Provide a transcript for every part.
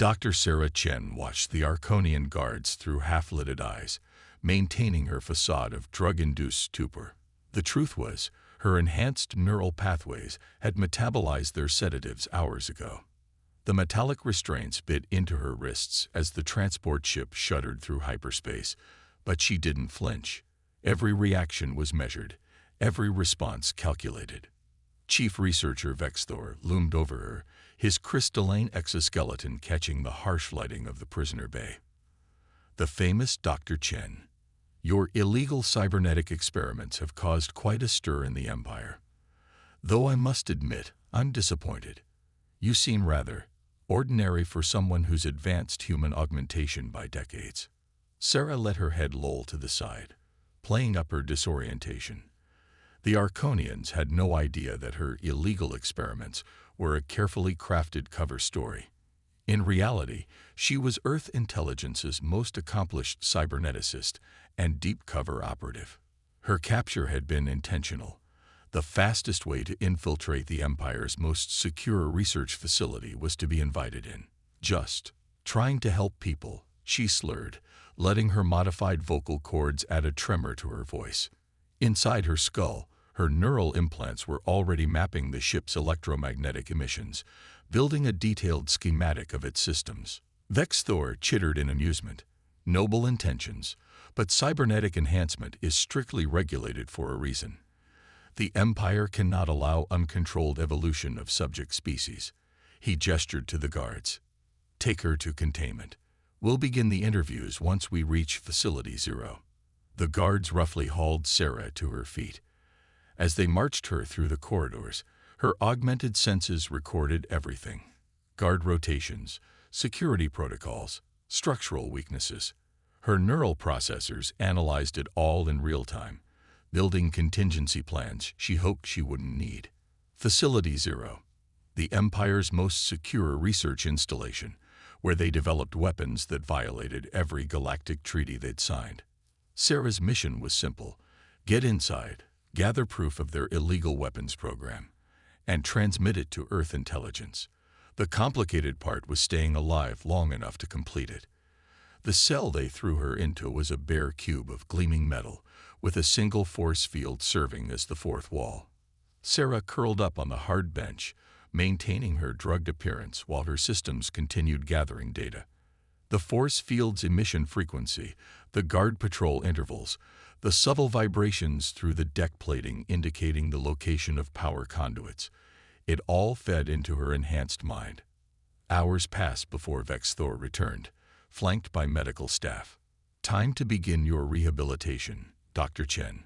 Dr. Sarah Chen watched the Arconian guards through half-lidded eyes, maintaining her facade of drug-induced stupor. The truth was, her enhanced neural pathways had metabolized their sedatives hours ago. The metallic restraints bit into her wrists as the transport ship shuddered through hyperspace, but she didn't flinch. Every reaction was measured, every response calculated. Chief Researcher Vexthor loomed over her, his crystalline exoskeleton catching the harsh lighting of the prisoner bay. The famous Dr. Chen. Your illegal cybernetic experiments have caused quite a stir in the Empire. Though I must admit, I'm disappointed. You seem rather ordinary for someone who's advanced human augmentation by decades. Sarah let her head loll to the side, playing up her disorientation. The Arconians had no idea that her illegal experiments were a carefully crafted cover story. In reality, she was Earth intelligence's most accomplished cyberneticist and deep cover operative. Her capture had been intentional. The fastest way to infiltrate the Empire's most secure research facility was to be invited in. Just trying to help people, she slurred, letting her modified vocal cords add a tremor to her voice. Inside her skull, her neural implants were already mapping the ship's electromagnetic emissions, building a detailed schematic of its systems. Vexthor chittered in amusement. Noble intentions, but cybernetic enhancement is strictly regulated for a reason. The Empire cannot allow uncontrolled evolution of subject species. He gestured to the guards. Take her to containment. We'll begin the interviews once we reach Facility Zero. The guards roughly hauled Sarah to her feet. As they marched her through the corridors, her augmented senses recorded everything. Guard rotations, security protocols, structural weaknesses. Her neural processors analyzed it all in real time, building contingency plans she hoped she wouldn't need. Facility Zero, the Empire's most secure research installation, where they developed weapons that violated every galactic treaty they'd signed. Sarah's mission was simple: get inside, gather proof of their illegal weapons program, and transmit it to Earth intelligence. The complicated part was staying alive long enough to complete it. The cell they threw her into was a bare cube of gleaming metal, with a single force field serving as the fourth wall. Sarah curled up on the hard bench, maintaining her drugged appearance while her systems continued gathering data. The force field's emission frequency, the guard patrol intervals, the subtle vibrations through the deck plating indicating the location of power conduits. It all fed into her enhanced mind. Hours passed before Vexthor returned, flanked by medical staff. Time to begin your rehabilitation, Dr. Chen.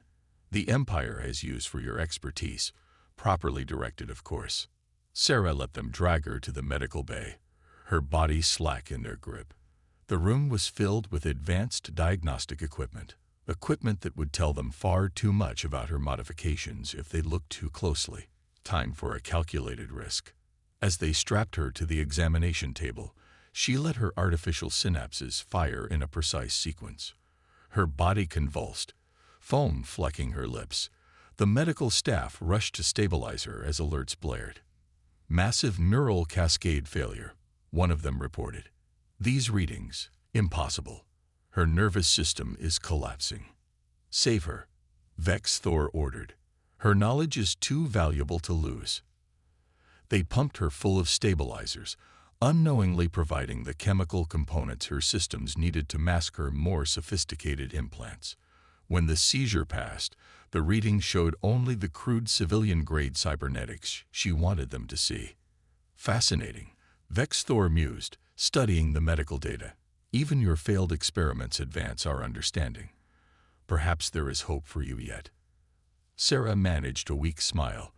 The Empire has used for your expertise, properly directed, of course. Sarah let them drag her to the medical bay, her body slack in their grip. The room was filled with advanced diagnostic equipment that would tell them far too much about her modifications if they looked too closely. Time for a calculated risk. As they strapped her to the examination table, she let her artificial synapses fire in a precise sequence. Her body convulsed, foam flecking her lips. The medical staff rushed to stabilize her as alerts blared. Massive neural cascade failure, one of them reported. These readings, impossible. Her nervous system is collapsing. Save her, Vexthor ordered. Her knowledge is too valuable to lose. They pumped her full of stabilizers, unknowingly providing the chemical components her systems needed to mask her more sophisticated implants. When the seizure passed, the readings showed only the crude civilian-grade cybernetics she wanted them to see. Fascinating, Vexthor mused, studying the medical data. Even your failed experiments advance our understanding. Perhaps there is hope for you yet. Sarah managed a weak smile,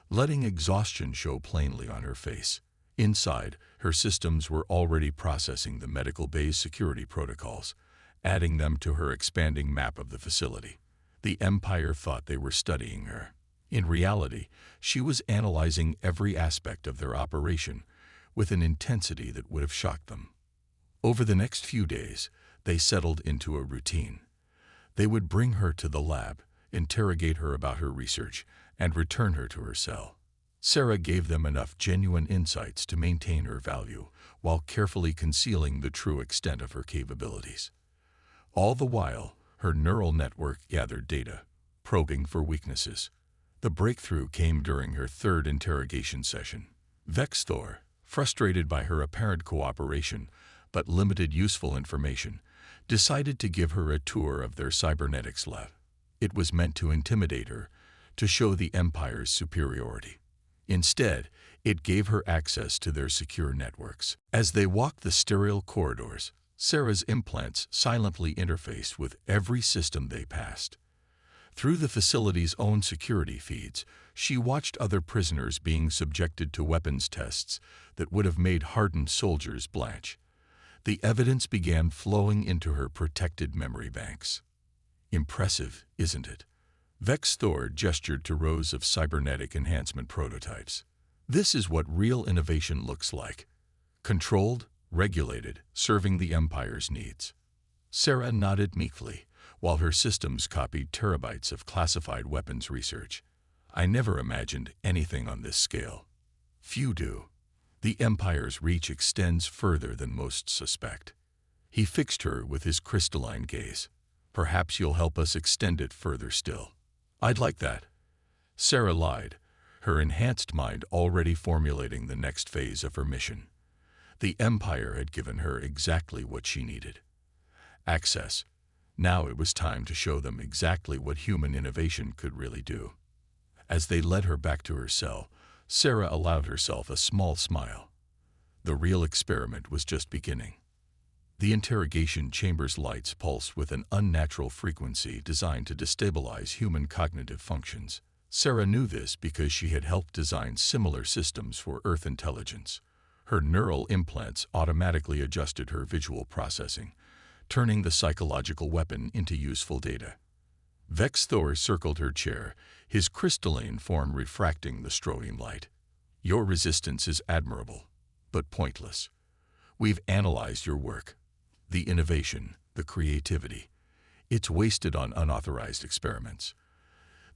letting exhaustion show plainly on her face. Inside, her systems were already processing the medical bay's security protocols, adding them to her expanding map of the facility. The Empire thought they were studying her. In reality, she was analyzing every aspect of their operation with an intensity that would have shocked them. Over the next few days, they settled into a routine. They would bring her to the lab, interrogate her about her research, and return her to her cell. Sarah gave them enough genuine insights to maintain her value, while carefully concealing the true extent of her capabilities. All the while, her neural network gathered data, probing for weaknesses. The breakthrough came during her third interrogation session. Vexthor, frustrated by her apparent cooperation but limited useful information, decided to give her a tour of their cybernetics lab. It was meant to intimidate her, to show the Empire's superiority. Instead, it gave her access to their secure networks. As they walked the sterile corridors, Sarah's implants silently interfaced with every system they passed. Through the facility's own security feeds, she watched other prisoners being subjected to weapons tests that would have made hardened soldiers blanch. The evidence began flowing into her protected memory banks. Impressive, isn't it? Vexthor gestured to rows of cybernetic enhancement prototypes. This is what real innovation looks like. Controlled, regulated, serving the Empire's needs. Sarah nodded meekly, while her systems copied terabytes of classified weapons research. I never imagined anything on this scale. Few do. The Empire's reach extends further than most suspect. He fixed her with his crystalline gaze. Perhaps you'll help us extend it further still. I'd like that. Sarah lied, her enhanced mind already formulating the next phase of her mission. The Empire had given her exactly what she needed. Access. Now it was time to show them exactly what human innovation could really do. As they led her back to her cell, Sarah allowed herself a small smile. The real experiment was just beginning. The interrogation chamber's lights pulsed with an unnatural frequency designed to destabilize human cognitive functions. Sarah knew this because she had helped design similar systems for Earth intelligence. Her neural implants automatically adjusted her visual processing, turning the psychological weapon into useful data. Vexthor circled her chair, his crystalline form refracting the strobing light. Your resistance is admirable, but pointless. We've analyzed your work. The innovation, the creativity. It's wasted on unauthorized experiments.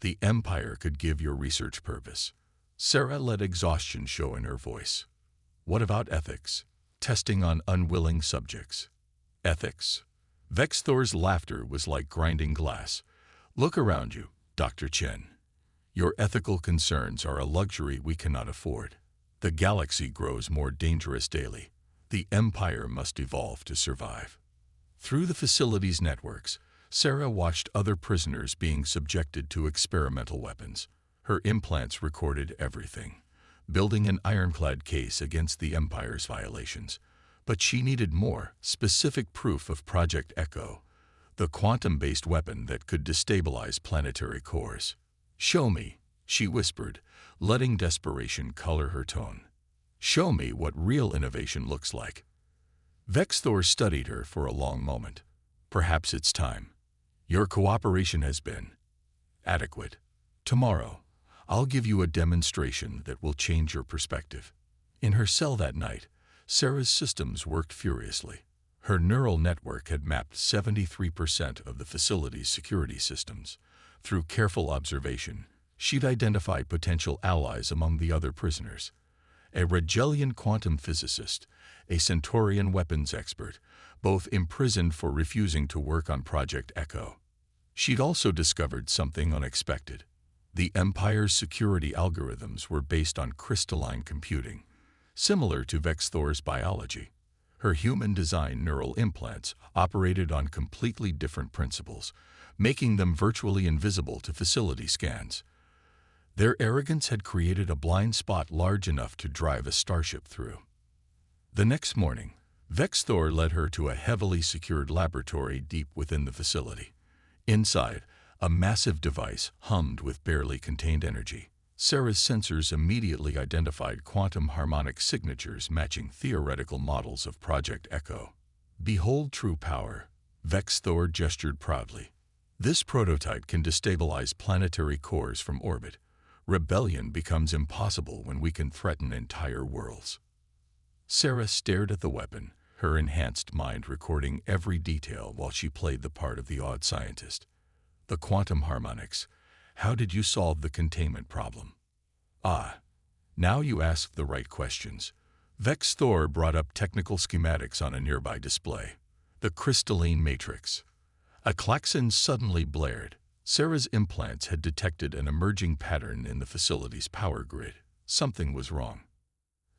The Empire could give your research purpose. Sarah let exhaustion show in her voice. What about ethics? Testing on unwilling subjects. Ethics? Vexthor's laughter was like grinding glass. Look around you, Dr. Chen. Your ethical concerns are a luxury we cannot afford. The galaxy grows more dangerous daily. The Empire must evolve to survive. Through the facility's networks, Sarah watched other prisoners being subjected to experimental weapons. Her implants recorded everything, building an ironclad case against the Empire's violations. But she needed more, specific proof of Project Echo, the quantum-based weapon that could destabilize planetary cores. Show me, she whispered, letting desperation color her tone. Show me what real innovation looks like. Vexthor studied her for a long moment. Perhaps it's time. Your cooperation has been adequate. Tomorrow, I'll give you a demonstration that will change your perspective. In her cell that night, Sarah's systems worked furiously. Her neural network had mapped 73% of the facility's security systems. Through careful observation, she'd identified potential allies among the other prisoners. A Regelian quantum physicist, a Centaurian weapons expert, both imprisoned for refusing to work on Project Echo. She'd also discovered something unexpected. The Empire's security algorithms were based on crystalline computing, similar to Vexthor's biology. Her human-designed neural implants operated on completely different principles, making them virtually invisible to facility scans. Their arrogance had created a blind spot large enough to drive a starship through. The next morning, Vexthor led her to a heavily secured laboratory deep within the facility. Inside, a massive device hummed with barely contained energy. Sarah's sensors immediately identified quantum harmonic signatures matching theoretical models of Project Echo. Behold true power, Vexthor gestured proudly. This prototype can destabilize planetary cores from orbit. Rebellion becomes impossible when we can threaten entire worlds. Sarah stared at the weapon, her enhanced mind recording every detail while she played the part of the awed scientist. The quantum harmonics. How did you solve the containment problem? Ah, Now you ask the right questions. Vex Thor brought up technical schematics on a nearby display. The crystalline matrix. A klaxon suddenly blared. Sarah's implants had detected an emerging pattern in the facility's power grid. Something was wrong.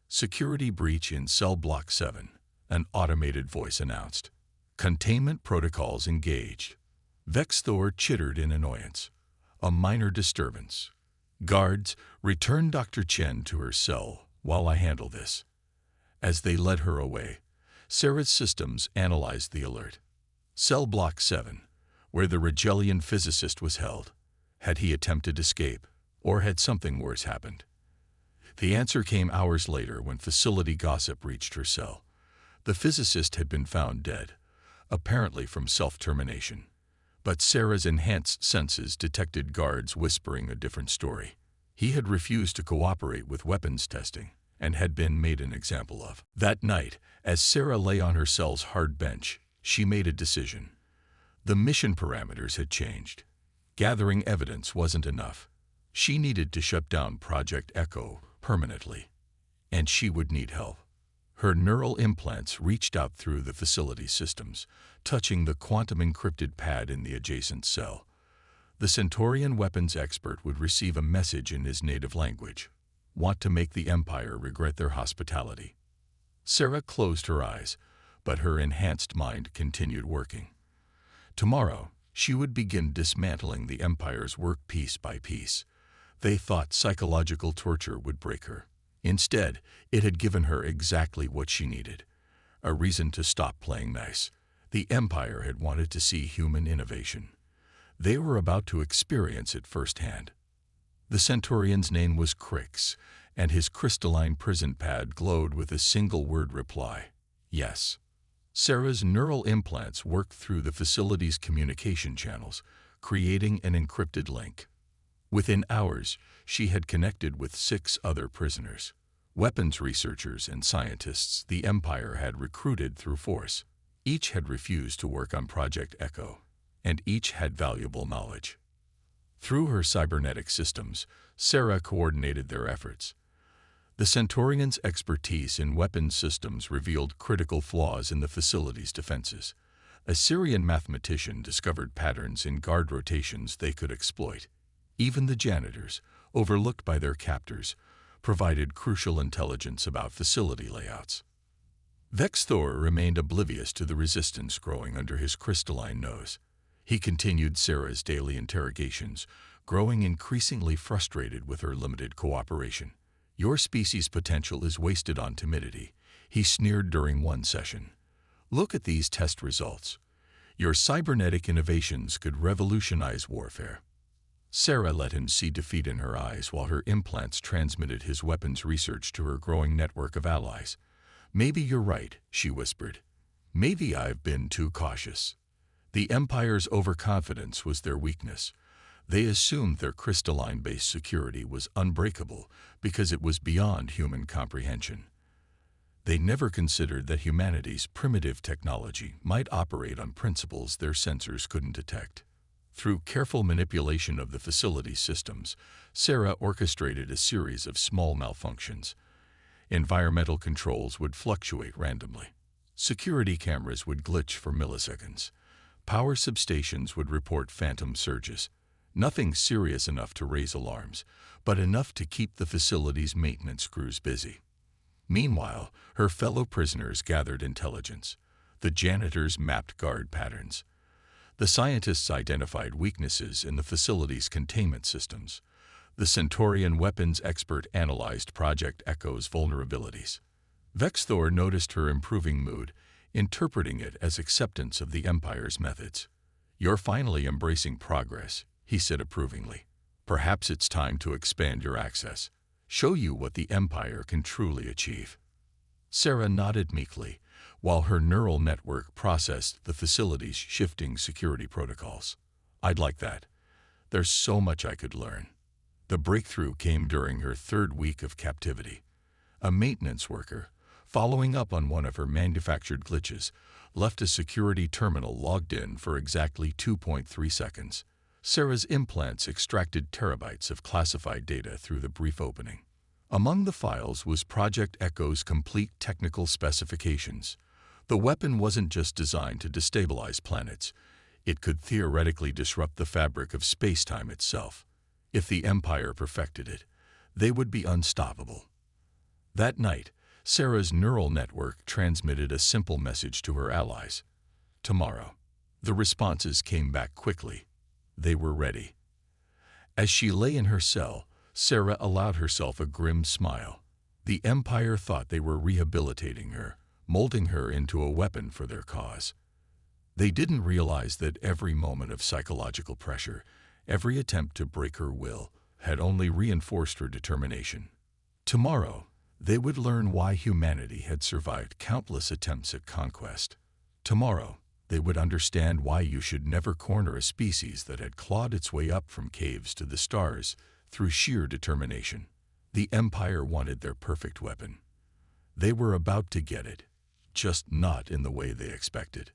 Security breach in cell block 7, an automated voice announced. Containment protocols engaged. Vex Thor chittered in annoyance. A minor disturbance. Guards, return Dr. Chen to her cell while I handle this. As they led her away, Sarah's systems analyzed the alert. Cell block 7, where the Regellian physicist was held. Had he attempted escape, or had something worse happened? The answer came hours later when facility gossip reached her cell. The physicist had been found dead, apparently from self-termination. But Sarah's enhanced senses detected guards whispering a different story. He had refused to cooperate with weapons testing and had been made an example of. That night, as Sarah lay on her cell's hard bench, she made a decision. The mission parameters had changed. Gathering evidence wasn't enough. She needed to shut down Project Echo permanently, and she would need help. Her neural implants reached out through the facility systems, touching the quantum-encrypted pad in the adjacent cell. The Centaurian weapons expert would receive a message in his native language. Want to make the Empire regret their hospitality. Sarah closed her eyes, but her enhanced mind continued working. Tomorrow, she would begin dismantling the Empire's work piece by piece. They thought psychological torture would break her. Instead, it had given her exactly what she needed. A reason to stop playing nice. The Empire had wanted to see human innovation. They were about to experience it firsthand. The Centaurian's name was Crix, and his crystalline prison pad glowed with a single-word reply. Yes. Sarah's neural implants worked through the facility's communication channels, creating an encrypted link. Within hours, she had connected with 6 other prisoners, weapons researchers and scientists the Empire had recruited through force. Each had refused to work on Project Echo, and each had valuable knowledge. Through her cybernetic systems, Sarah coordinated their efforts. The Centaurian's expertise in weapons systems revealed critical flaws in the facility's defenses. A Syrian mathematician discovered patterns in guard rotations they could exploit. Even the janitors, overlooked by their captors, provided crucial intelligence about facility layouts. Vex Thor remained oblivious to the resistance growing under his crystalline nose. He continued Sarah's daily interrogations, growing increasingly frustrated with her limited cooperation. Your species' potential is wasted on timidity, he sneered during one session. Look at these test results. Your cybernetic innovations could revolutionize warfare. Sarah let him see defeat in her eyes while her implants transmitted his weapons research to her growing network of allies. Maybe you're right, she whispered. Maybe I've been too cautious. The Empire's overconfidence was their weakness. They assumed their crystalline-based security was unbreakable because it was beyond human comprehension. They never considered that humanity's primitive technology might operate on principles their sensors couldn't detect. Through careful manipulation of the facility's systems, Sarah orchestrated a series of small malfunctions. Environmental controls would fluctuate randomly. Security cameras would glitch for milliseconds. Power substations would report phantom surges. Nothing serious enough to raise alarms, but enough to keep the facility's maintenance crews busy. Meanwhile, her fellow prisoners gathered intelligence. The janitors mapped guard patterns. The scientists identified weaknesses in the facility's containment systems. The Centaurian weapons expert analyzed Project Echo's vulnerabilities. Vex Thor noticed her improving mood, interpreting it as acceptance of the Empire's methods. You're finally embracing progress, he said approvingly. Perhaps it's time to expand your access. Show you what the Empire can truly achieve. Sarah nodded meekly, while her neural network processed the facility's shifting security protocols. I'd like that. There's so much I could learn. The breakthrough came during her 3rd week of captivity. A maintenance worker, following up on one of her manufactured glitches, left a security terminal logged in for exactly 2.3 seconds. Sarah's implants extracted terabytes of classified data through the brief opening. Among the files was Project Echo's complete technical specifications. The weapon wasn't just designed to destabilize planets. It could theoretically disrupt the fabric of space-time itself. If the Empire perfected it, they would be unstoppable. That night, Sarah's neural network transmitted a simple message to her allies. Tomorrow. The responses came back quickly. They were ready. As she lay in her cell, Sarah allowed herself a grim smile. The Empire thought they were rehabilitating her, molding her into a weapon for their cause. They didn't realize that every moment of psychological pressure, every attempt to break her will, had only reinforced her determination. Tomorrow, they would learn why humanity had survived countless attempts at conquest. Tomorrow, they would understand why you should never corner a species that had clawed its way up from caves to the stars through sheer determination. The Empire wanted their perfect weapon. They were about to get it, just not in the way they expected.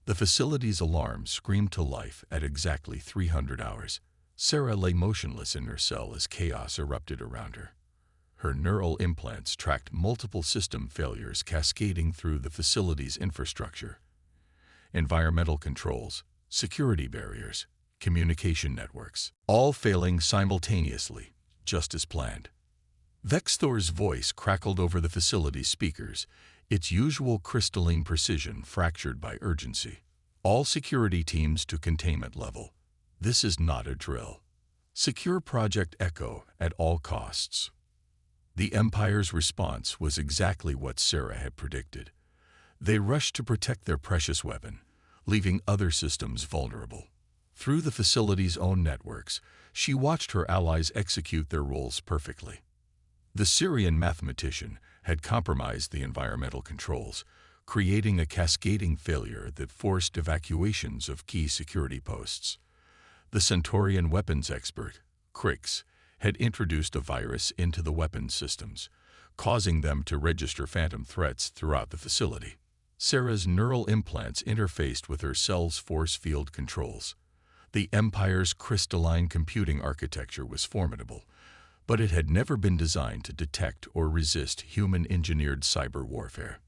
The facility's alarm screamed to life at exactly 300 hours. Sarah lay motionless in her cell as chaos erupted around her. Her neural implants tracked multiple system failures cascading through the facility's infrastructure. Environmental controls, security barriers, communication networks, all failing simultaneously, just as planned. Vexthor's voice crackled over the facility's speakers, its usual crystalline precision fractured by urgency. All security teams to containment level. This is not a drill. Secure Project Echo at all costs. The Empire's response was exactly what Sarah had predicted. They rushed to protect their precious weapon, leaving other systems vulnerable. Through the facility's own networks, she watched her allies execute their roles perfectly. The Syrian mathematician had compromised the environmental controls, creating a cascading failure that forced evacuations of key security posts. The Centaurian weapons expert, Crix, had introduced a virus into the weapons systems, causing them to register phantom threats throughout the facility. Sarah's neural implants interfaced with her cell's force field controls. The Empire's crystalline computing architecture was formidable, but it had never been designed to detect or resist human-engineered cyber warfare.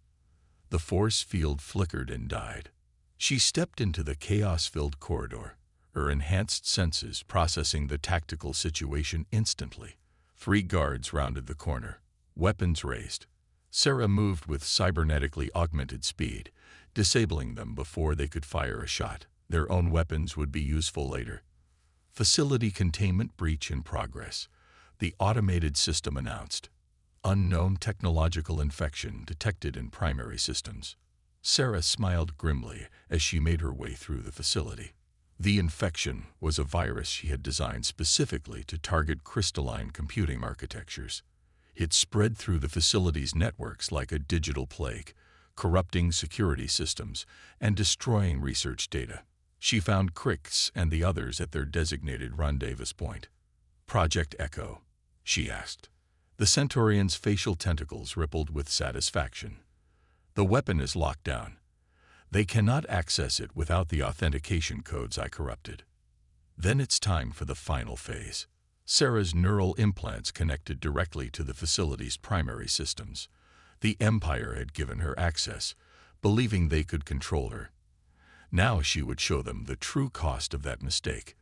The force field flickered and died. She stepped into the chaos-filled corridor, her enhanced senses processing the tactical situation instantly. 3 guards rounded the corner, weapons raised. Sarah moved with cybernetically augmented speed, disabling them before they could fire a shot. Their own weapons would be useful later. Facility containment breach in progress. The automated system announced. Unknown technological infection detected in primary systems. Sarah smiled grimly as she made her way through the facility. The infection was a virus she had designed specifically to target crystalline computing architectures. It spread through the facility's networks like a digital plague, corrupting security systems and destroying research data. She found Crix and the others at their designated rendezvous point. "Project Echo?" she asked. The Centaurian's facial tentacles rippled with satisfaction. "The weapon is locked down. They cannot access it without the authentication codes I corrupted." Then it's time for the final phase. Sarah's neural implants connected directly to the facility's primary systems. The Empire had given her access, believing they could control her. Now she would show them the true cost of that mistake.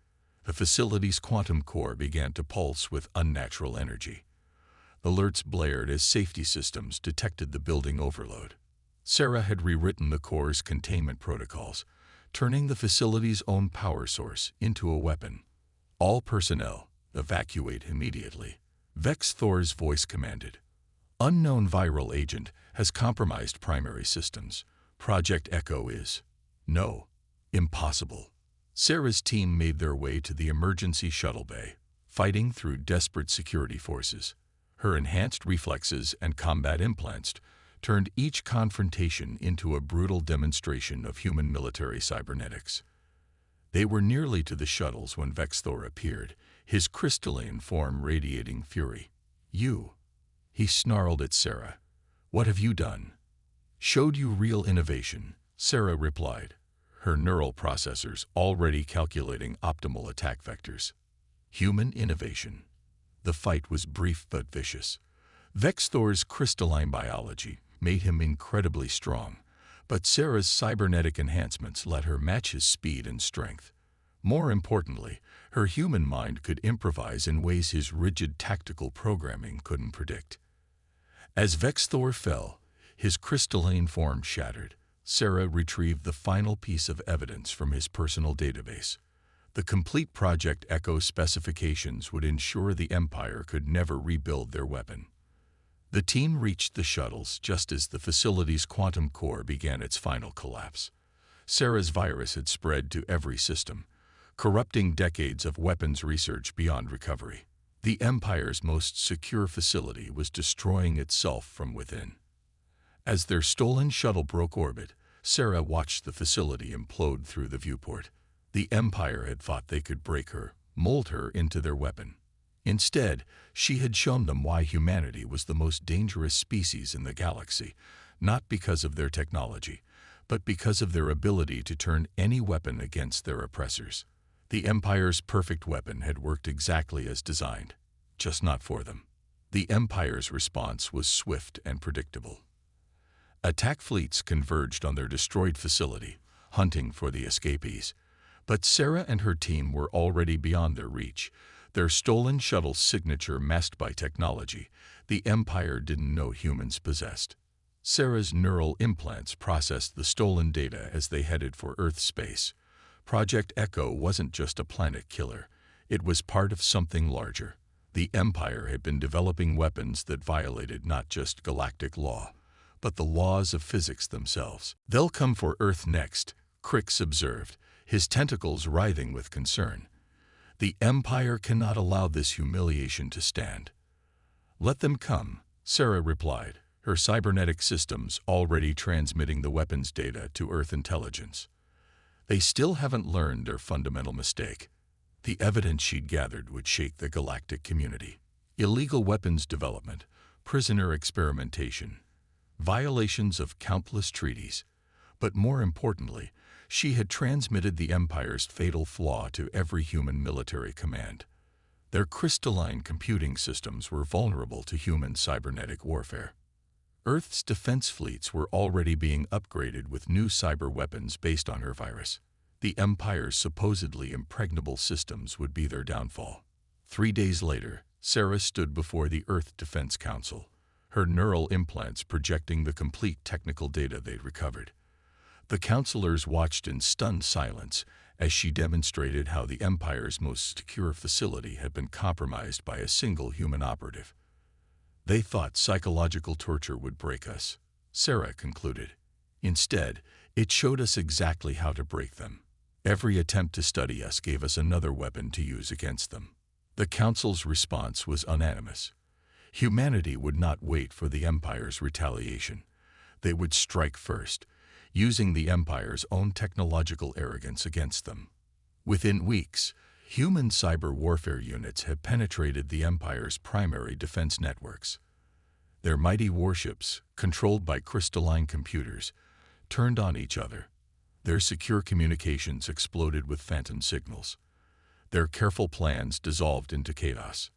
The facility's quantum core began to pulse with unnatural energy. Alerts blared as safety systems detected the building overload. Sarah had rewritten the core's containment protocols, turning the facility's own power source into a weapon. "All personnel, evacuate immediately," Vexthor's voice commanded. "Unknown viral agent has compromised primary systems. Project Echo is..." "No. Impossible." Sarah's team made their way to the emergency shuttle bay, fighting through desperate security forces. Her enhanced reflexes and combat implants turned each confrontation into a brutal demonstration of human military cybernetics. They were nearly to the shuttles when Vexthor appeared, his crystalline form radiating fury. "You," he snarled at Sarah. "What have you done?" "Showed you real innovation," Sarah replied, her neural processors already calculating optimal attack vectors. Human innovation. The fight was brief but vicious. Vexthor's crystalline biology made him incredibly strong, but Sarah's cybernetic enhancements let her match his speed and strength. More importantly, her human mind could improvise in ways his rigid tactical programming couldn't predict. As Vexthor fell, his crystalline form shattered. Sarah retrieved the final piece of evidence from his personal database. The complete Project Echo specifications would ensure the Empire could never rebuild their weapon. The team reached the shuttles just as the facility's quantum core began its final collapse. Sarah's virus had spread to every system, corrupting decades of weapons research beyond recovery. The Empire's most secure facility was destroying itself from within. As their stolen shuttle broke orbit, Sarah watched the facility implode through the viewport. The Empire had thought they could break her, mold her into their weapon. Instead, she had shown them why humanity was the most dangerous species in the galaxy, not because of their technology, but because of their ability to turn any weapon against their oppressors. The Empire's perfect weapon had worked exactly as designed, just not for them. The Empire's response was swift and predictable. Attack fleets converged on their destroyed facility, hunting for the escapees. But Sarah and her team were already beyond their reach. Their stolen shuttle's signature masked by technology the Empire didn't know humans possessed. Sarah's neural implants processed the stolen data as they headed for Earth space. Project Echo wasn't just a planet killer. It was part of something larger. The Empire had been developing weapons that violated not just galactic law, but the laws of physics themselves. "They'll come for Earth next," Crix observed, his tentacles writhing with concern. "The Empire cannot allow this humiliation to stand." "Let them come," Sarah replied, her cybernetic systems already transmitting the weapons data to Earth intelligence. They still haven't learned their fundamental mistake. The evidence she'd gathered would shake the galactic community. Illegal weapons development, prisoner experimentation, violations of countless treaties. But more importantly, she had transmitted the Empire's fatal flaw to every human military command. Their crystalline computing systems were vulnerable to human cybernetic warfare. Earth's defense fleets were already being upgraded with new cyber weapons based on her virus. The Empire's supposedly impregnable systems would be their downfall. 3 days later, Sarah stood before the Earth Defense Council, her neural implants projecting the complete technical data they'd recovered. The counselors watched in stunned silence as she demonstrated how the Empire's most secure facility had been compromised by a single human operative. "They thought psychological torture would break us," Sarah concluded. "Instead, it showed us exactly how to break them. Every attempt to study us gave us another weapon to use against them." The Council's response was unanimous. Humanity would not wait for the Empire's retaliation. They would strike first, using the Empire's own technological arrogance against them. Within weeks, human cyber warfare units had penetrated the Empire's primary defense networks. Their mighty warships, controlled by crystalline computers, turned on each other. Their secure communications exploded with phantom signals. Their careful plans dissolved into chaos.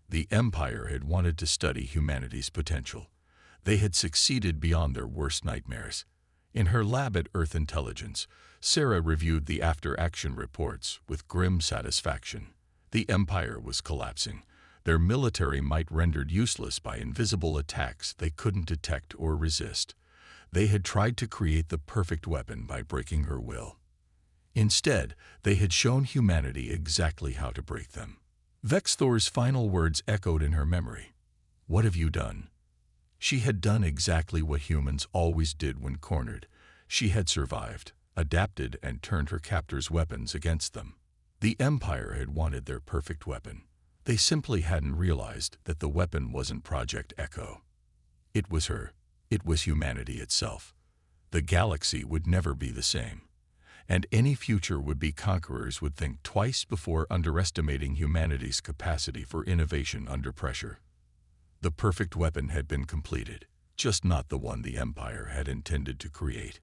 The Empire had wanted to study humanity's potential. They had succeeded beyond their worst nightmares. In her lab at Earth Intelligence, Sarah reviewed the after-action reports with grim satisfaction. The Empire was collapsing, their military might rendered useless by invisible attacks they couldn't detect or resist. They had tried to create the perfect weapon by breaking her will. Instead, they had shown humanity exactly how to break them. Vexthor's final words echoed in her memory. "What have you done?" She had done exactly what humans always did when cornered. She had survived, adapted, and turned her captors' weapons against them. The Empire had wanted their perfect weapon. They simply hadn't realized that the weapon wasn't Project Echo. It was her. It was humanity itself. The galaxy would never be the same. And any future would-be conquerors would think twice before underestimating humanity's capacity for innovation under pressure. The perfect weapon had been completed, just not the one the Empire had intended to create.